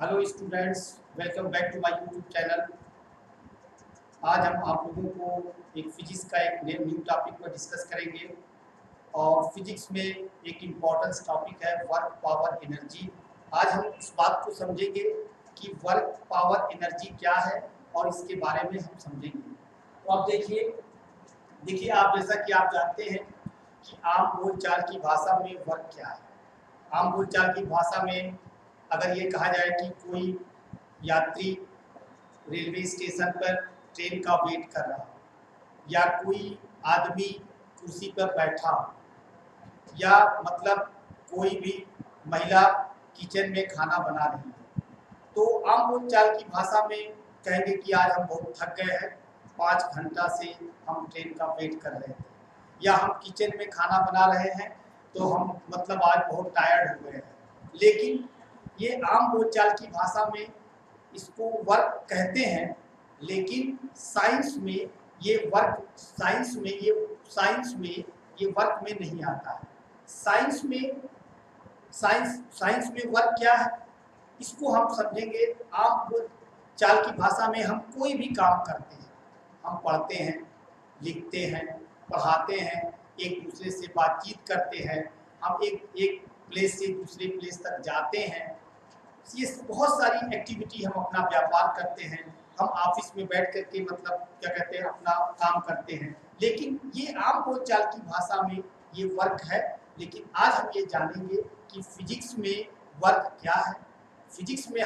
Hello students, welcome back to my YouTube channel. आज हम आप लोगों को एक फिजिक्स का एक न्यू टॉपिक पर डिस्कस करेंगे। और फिजिक्स में एक इम्पॉर्टेंस टॉपिक है वर्क पावर एनर्जी। आज हम इस बात को समझेंगे कि वर्क पावर एनर्जी क्या है और इसके बारे में हम समझेंगे। तो अब देखिए देखिए आप जैसा कि आप जानते हैं कि आम बोलचाल की भाषा में वर्क क्या है। आम बोलचाल की भाषा में अगर ये कहा जाए कि कोई यात्री रेलवे स्टेशन पर ट्रेन का वेट कर रहा हो, या कोई आदमी कुर्सी पर बैठा हो, या मतलब कोई भी महिला किचन में खाना बना रही है, तो आम बोलचाल की भाषा में कहेंगे कि आज हम बहुत थक गए हैं, 5 घंटा से हम ट्रेन का वेट कर रहे थे। या हम किचन में खाना बना रहे हैं तो हम मतलब आज बहुत टायर्ड हो गए हैं। लेकिन ये आम बोलचाल की भाषा में इसको वर्क कहते हैं, लेकिन साइंस में ये वर्क वर्क में नहीं आता है। साइंस में वर्क क्या है, इसको हम समझेंगे। आम बोलचाल की भाषा में हम कोई भी काम करते हैं, हम पढ़ते हैं, लिखते हैं, पढ़ाते हैं, एक दूसरे से बातचीत करते हैं, हम एक प्लेस से दूसरे प्लेस तक जाते हैं। ये बहुत सारी एक्टिविटी हम अपना व्यापार करते हैं, हम ऑफिस में बैठ करके मतलब क्या कहते हैं अपना काम करते हैं। लेकिन ये आम बोलचाल की भाषा में ये वर्क है। लेकिन आज हम ये जानेंगे कि फिजिक्स में वर्क क्या है। फिजिक्स में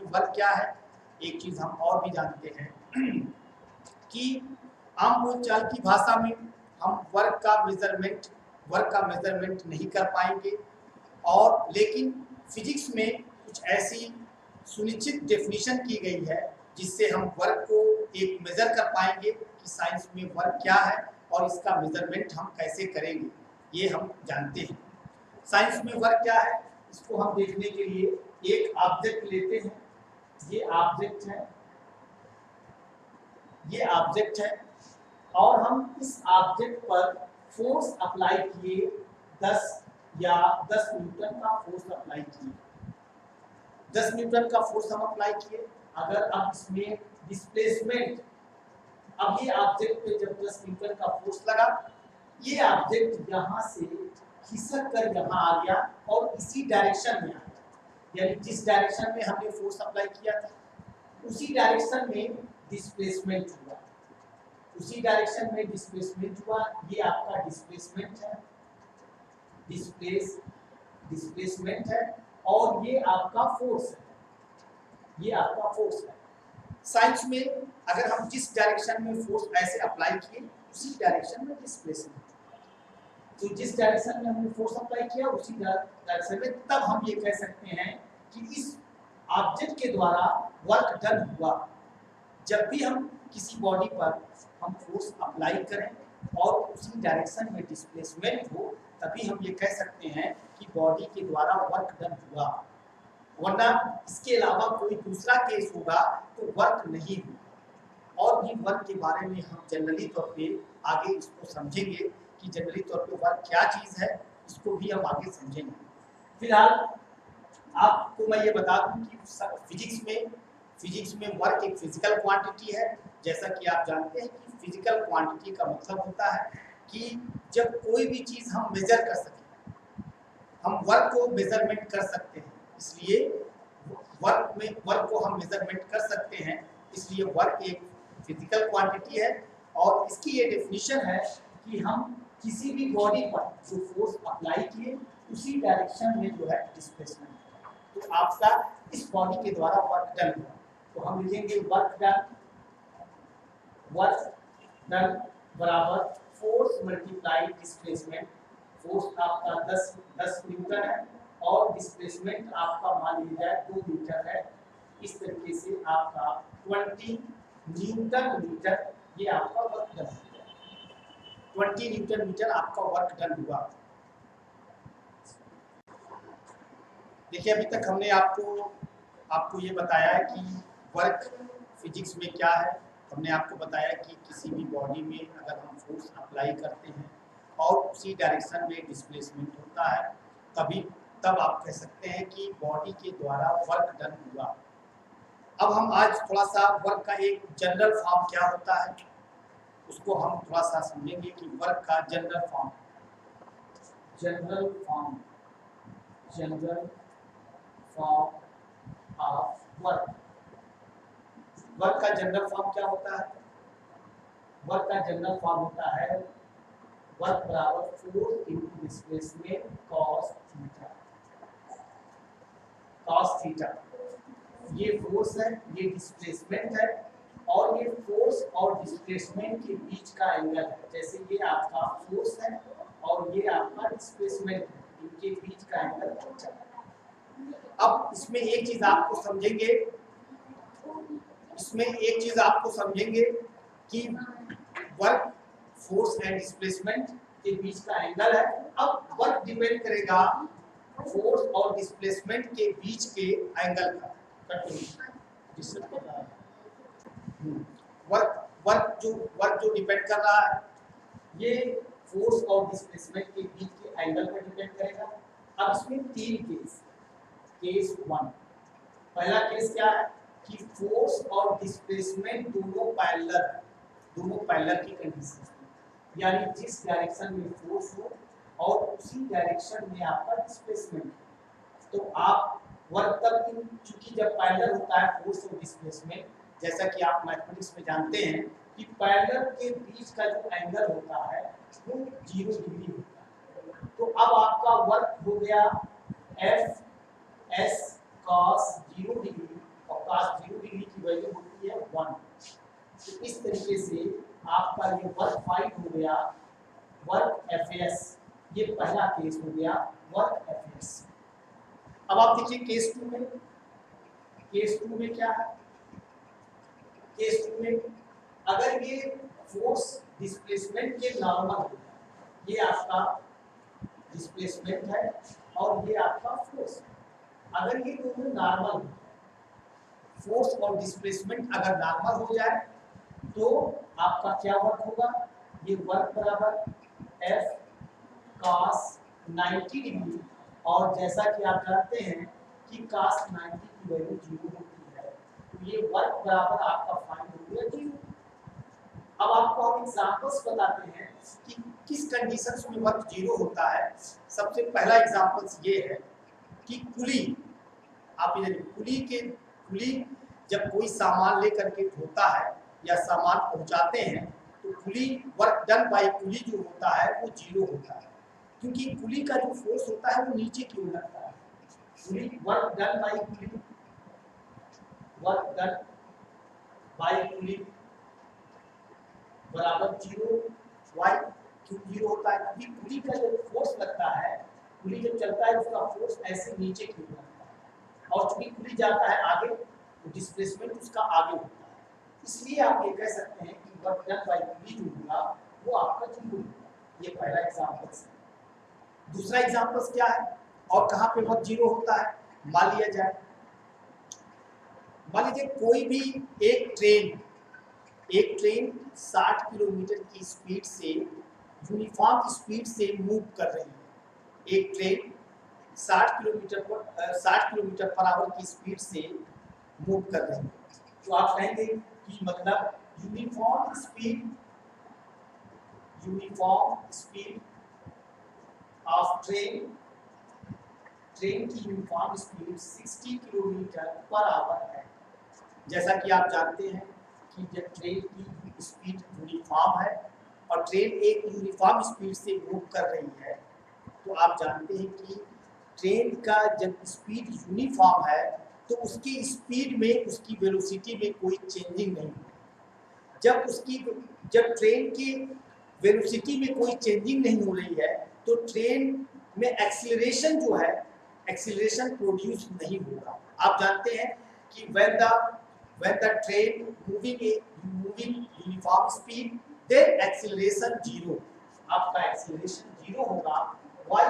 वर्क क्या है। एक चीज़ हम और भी जानते हैं कि आम बोलचाल की भाषा में हम वर्क का मेजरमेंट नहीं कर पाएंगे। और लेकिन फिजिक्स में कुछ ऐसी सुनिश्चित डेफिनेशन की गई है जिससे हम वर्क को एक मेजर कर पाएंगे कि साइंस में वर्क क्या है और इसका मेजरमेंट हम कैसे करेंगे, ये हम जानते हैं। साइंस में वर्क क्या है इसको हम देखने के लिए एक ऑब्जेक्ट लेते हैं। ये ऑब्जेक्ट है और हम इस ऑब्जेक्ट पर फोर्स अप्लाई किए 10 न्यूटन का फोर्स अप्लाई किए। 10 न्यूटन का फोर्स हम अप्लाई किए। अगर अब इसमें डिस्प्लेसमेंट, अब ये ऑब्जेक्ट पे जब 10 न्यूटन का फोर्स लगा, ये ऑब्जेक्ट यहाँ से खिसक कर यहाँ आ गया और इसी डायरेक्शन में आ गया। यानी जिस डायरेक्शन में हमने फोर्स अप्लाई किया था उसी डायरेक्शन में डिस्प्लेसमेंट हुआ। ये आपका डिस्प्लेसमेंट है और ये आपका फोर्स है। साइंस में अगर हम जिस डायरेक्शन में फोर्स ऐसे अप्लाई किए उसी डायरेक्शन में डिस्प्लेसमेंट, तो जिस डायरेक्शन में हमने फोर्स अप्लाई किया उसी डायरेक्शन में, तब हम ये कह सकते हैं कि इस ऑब्जेक्ट के द्वारा वर्क डन हुआ। जब भी हम किसी बॉडी पर हम फोर्स अप्लाई करें और उसी डायरेक्शन में डिस्प्लेसमेंट हो, तभी हम ये कह सकते हैं कि बॉडी के द्वारा वर्क डन हुआ। वरना इसके अलावा कोई दूसरा केस होगा तो वर्क नहीं होगा। और भी वर्क के बारे में हम जनरली तौर पे आगे इसको समझेंगे कि जनरली तौर पे वर्क क्या चीज़ है, इसको भी हम आगे समझेंगे। फिलहाल आपको मैं ये बता दूं कि फिजिक्स में वर्क एक फिजिकल क्वांटिटी है। जैसा कि आप जानते हैं कि फिजिकल क्वांटिटी का मतलब होता है कि जब कोई भी चीज़ हम मेजर कर सकें, हम वर्क को मेजरमेंट कर सकते हैं, इसलिए वर्क को हम मेजरमेंट कर सकते हैं, इसलिए वर्क एक फिजिकल क्वांटिटी है। और इसकी ये डेफिनेशन है कि हम किसी भी बॉडी पर जो फोर्स अप्लाई किए उसी डायरेक्शन में जो है डिस्प्लेसमेंट, तो आपका इस बॉडी के द्वारा वर्क डन हुआ। तो हम लिखेंगे वर्क डन बराबर फोर्स मल्टीप्लाई डिस्प्लेसमेंट। फोर्स आपका 10 न्यूटन है और डिस्प्लेसमेंट आपका मान लीजिए 2 मीटर है। इस तरीके से आपका 20 न्यूटन मीटर ये आपका वर्क डन हुआ। 20 न्यूटन मीटर आपका वर्क डन हुआ। देखिए अभी तक हमने आपको ये बताया है कि वर्क फिजिक्स में क्या है। हमने आपको बताया कि किसी भी बॉडी में अगर हम फोर्स अप्लाई करते हैं और उसी डायरेक्शन में डिस्प्लेसमेंट होता है, तभी तब आप कह सकते हैं कि बॉडी के द्वारा वर्क डन हुआ। अब हम आज थोड़ा सा वर्क का एक जनरल फॉर्म क्या होता है उसको हम थोड़ा सा समझेंगे कि वर्क का general form of work. Work का जनरल फॉर्म क्या होता है? वर्क का जनरल फॉर्म होता है वर्क बराबर force into displacement cos theta. ये फोर्स है, ये डिस्प्लेसमेंट है, और ये फोर्स और डिस्प्लेसमेंट के बीच का एंगल है। जैसे ये आपका फोर्स है और ये आपका डिस्प्लेसमेंट है, इनके बीच का एंगल थीटा। अब इसमें एक चीज आपको समझेंगे, कि वर्क फोर्स एंड डिस्प्लेसमेंट के बीच का एंगल है। अब वर्क डिपेंड करेगा फोर्स और डिस्प्लेसमेंट के बीच के एंगल का। वर्क जो डिपेंड कर रहा है ये फोर्स और डिस्प्लेसमेंट के बीच के एंगल पर डिपेंड करेगा। अब इसमें तीन केस 1। पहला केस क्या है कि फोर्स और डिस्प्लेसमेंट दोनों पैरेलल की कंडीशन है, यानी जिस डायरेक्शन में फोर्स हो और उसी डायरेक्शन में आपका डिस्प्लेसमेंट, तो आप वर्क तब चूंकि जब पैरेलल होता है फोर्स और डिस्प्लेसमेंट, जैसा कि आप मैथमेटिक्स में जानते हैं कि पैरेलल के बीच का जो एंगल होता है वो 0 डिग्री होता है। तो अब आपका वर्क हो गया एफ एस cos 0 डिग्री, और cos 0 डिग्री की वैल्यू होती है 1। तो इस तरीके से आपका ये वर्क फाइंड हो गया वर्क एफ एस। ये पहला केस हो गया वर्क एफ एस। अब आप देखिए केस 2 में क्या है? केस 2 में अगर ये फोर्स डिस्प्लेसमेंट के नॉर्मल हो, ये आपका डिस्प्लेसमेंट है और ये आपका फोर्स है, अगर ये दोनों नॉर्मल हो, फोर्स और डिस्प्लेसमेंट अगर नॉर्मल हो जाए तो आपका क्या वर्क होगा? ये वर्क बराबर एफ cos 90 डिग्री, और जैसा कि आप जानते हैं कि cos 90 की वैल्यू 0 होती है, तो ये वर्क बराबर आपका फाइंड हो गया 0। अब आपको हम एग्जांपल्स बताते हैं कि किस कंडीशंस में वर्क 0 होता है। सबसे पहला एग्जांपल्स ये है कि कुली, आप ये कुली जब कोई सामान लेकर के ढोता है या सामान पहुंचाते हैं तो कुली वर्क डन बाय कुली जो होता है वो 0 होता है, क्योंकि कुली का जो फोर्स होता है वो नीचे की ओर लगता है। कुली वर्क डन बाय कुली बराबर 0। वाई क्यों 0 होता है? क्योंकि कुली का जो फोर्स लगता है, कुली जब चलता है उसका फोर्स ऐसे नीचे की ओर लगता है, और चूंकि कुली जाता है आगे तो डिस्प्लेसमेंट उसका आगे होता है। इसलिए आप ये कह सकते हैं कि वर्क डन बाय कुली जो होगा वो आपका 0 होगा। ये पहला एग्जांपल है। दूसरा एग्जांपल क्या है और कहां पे वर्क 0 होता है? मान लीजिए कोई भी एक ट्रेन 60 किलोमीटर की स्पीड से यूनिफॉर्म स्पीड से मूव कर रही है। एक ट्रेन 60 किलोमीटर पर आवर की स्पीड से मूव कर रही है, तो आप कहेंगे कि मतलब यूनिफॉर्म स्पीड ऑफ ट्रेन की uniform speed 60 kilometre per hour है। जैसा कि आप जानते हैं कि जब ट्रेन की स्पीड यूनिफॉर्म है और ट्रेन एक यूनिफॉर्म स्पीड से मूव कर रही है, तो आप जानते हैं कि ट्रेन का जब स्पीड यूनिफॉर्म है तो उसकी स्पीड में, उसकी वेलोसिटी में कोई चेंजिंग नहीं है। जब ट्रेन की वेलोसिटी में कोई चेंजिंग नहीं हो रही है तो ट्रेन में एक्सीलरेशन जो है, एक्सीलरेशन प्रोड्यूस नहीं होगा। आप जानते हैं कि when the train moving uniform speed, then acceleration 0, आपका एक्सीलरेशन 0 होगा। Why?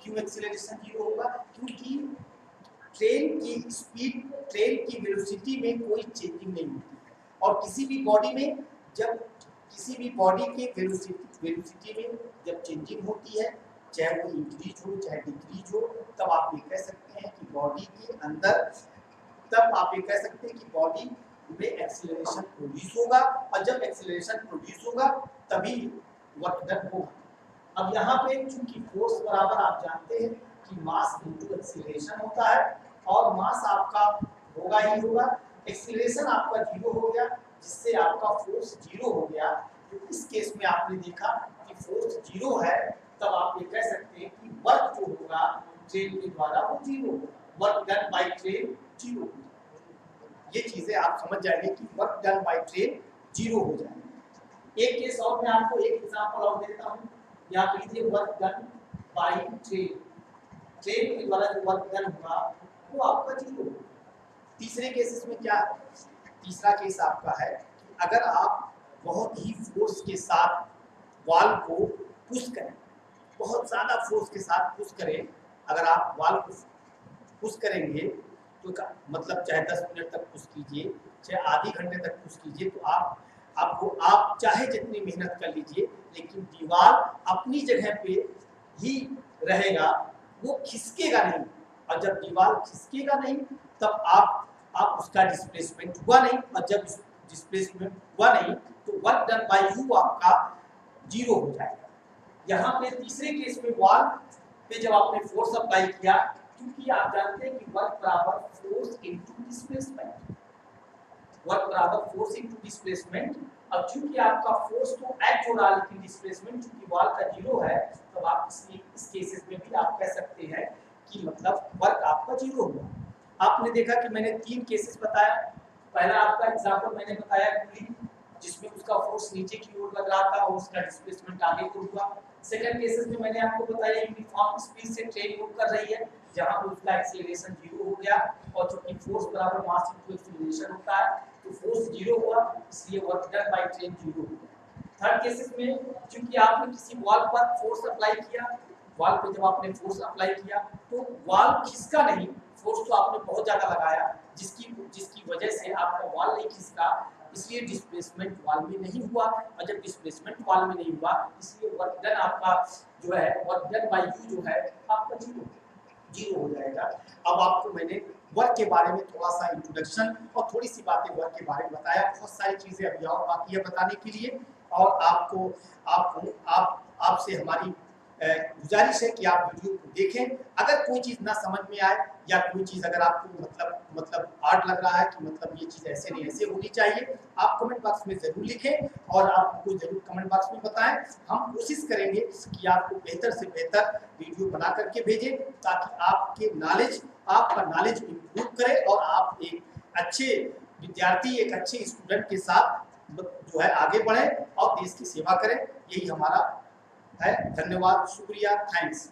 क्यों एक्सीलरेशन 0 होगा? क्योंकि ट्रेन की वेलोसिटी में कोई चेंजिंग नहीं होती है, और किसी भी बॉडी में जब किसी भी बॉडी के वेलोसिटी में जब चेंजिंग होती है चाहे वो इंक्रीज हो चाहे डिक्रीज हो, तब आप ये कह सकते हैं कि बॉडी के अंदर, तब आप ये कह सकते हैं कि बॉडी में एक्सीलरेशन प्रोड्यूस होगा, और जब एक्सीलरेशन प्रोड्यूस होगा तभी वर्क डन होगा। अब यहाँ पे चूंकि फोर्स बराबर आप जानते हैं कि मास इनटू एक्सीलरेशन होता है, और मास आपका होगा ही होगा, एक्सीलरेशन आपका जीरो हो गया, जिससे आपका फोर्स जीरो हो गया। तो इस केस में आपने देखा कि फोर्स जीरो है, तब आप ये कह सकते हैं कि वर्क जो होगा ट्रेन के द्वारा वो जीरो होगा, work done by train zero होगा। ये चीजें आप समझ जाएंगे कि work done by train zero हो जाएगा। एक केस और मैं आपको एक एग्जांपल और देता हूं, यहाँ पे लीजिए work done by train, train के द्वारा जो वर्क डन होगा वो आपका जीरो होगा। तीसरे केसेस में क्या, तीसरा केस आपका है कि अगर आप बहुत ही फोर्स के साथ वॉल को पुश करें, बहुत ज़्यादा फोर्स के साथ पुश करें, अगर आप वॉल को पुश करेंगे तो मतलब चाहे 10 मिनट तक पुश कीजिए, चाहे आधी घंटे तक पुश कीजिए, तो आप चाहे जितनी मेहनत कर लीजिए, लेकिन दीवार अपनी जगह पे ही रहेगा, वो खिसकेगा नहीं। और जब दीवार खिसकेगा नहीं तब आप उसका डिस्प्लेसमेंट हुआ नहीं, और जब डिस्प्लेसमेंट हुआ नहीं तो वर्क डन बाय यू आपका जीरो हो जाएगा। यहाँ पे तीसरे केस में वॉल पे जब आपने फोर्स अप्लाई किया, क्योंकि आप जानते हैं कि वर्क बराबर फोर्स इनटू डिस्प्लेसमेंट, वर्क बराबर फोर्स इनटू डिस्प्लेसमेंट। अब चूंकि आपका फोर्स तो एक्ट हो रहा है लेकिन डिस्प्लेसमेंट चूंकि वॉल का जीरो है, तो आप इस केसेस में भी आप कह सकते हैं कि मतलब वर्क आपका जीरो हुआ। आपने देखा कि मैंने 3 केसेस बताया। पहला आपका एग्जांपल मैंने बताया पुली, जिसमें उसका फोर्स नीचे की ओर लग रहा था और उसका डिस्प्लेसमेंट आगे को हुआ। सेकंड केसेस में मैंने आपको बताया यूनिफॉर्म स्पीड से ट्रेन मूव कर रही है, जहां पर उसका एक्सीलरेशन जीरो हो गया, और चूंकि फोर्स बराबर मास इनटू एक्सीलरेशन होता है तो फोर्स जीरो हुआ, इसलिए work done by train zero हो गया। थर्ड केसेस में चूंकि आपने किसी वॉल पर फोर्स अप्लाई किया, वॉल पे जब आपने फोर्स अप्लाई किया तो वॉल खिसका नहीं, फोर्स तो आपने बहुत ज्यादा लगाया जिसकी वजह से आपका वॉल नहीं खिसका, इसलिए डिस्प्लेसमेंट वॉल में नहीं हुआ, और जब डिस्प्लेसमेंट वॉल में नहीं हुआ इसलिए वर्क डन आपका जो है वर्क डन बाय यू जो है आपका जीरो हो जाएगा। अब आपको मैंने वर्क के बारे में थोड़ा सा इंट्रोडक्शन और थोड़ी सी बातें वर्क के बारे में बताया, बहुत सारी चीजें अभी और बाकी है बताने के लिए, और आपसे हमारी गुजारिश है कि आप वीडियो को देखें। अगर कोई चीज़ ना समझ में आए या कोई चीज़ अगर आपको मतलब हार्ड लग रहा है कि मतलब ये चीज़ ऐसे नहीं ऐसे होनी चाहिए, आप कमेंट बॉक्स में ज़रूर लिखें और आपको ज़रूर कमेंट बॉक्स में बताएं। हम कोशिश करेंगे कि आपको बेहतर से बेहतर वीडियो बना करके भेजें, ताकि आपका नॉलेज इम्प्रूव करे और आप एक अच्छे विद्यार्थी, एक अच्छे स्टूडेंट के साथ जो है आगे बढ़ें और देश की सेवा करें। यही हमारा है। धन्यवाद, शुक्रिया, थैंक्स।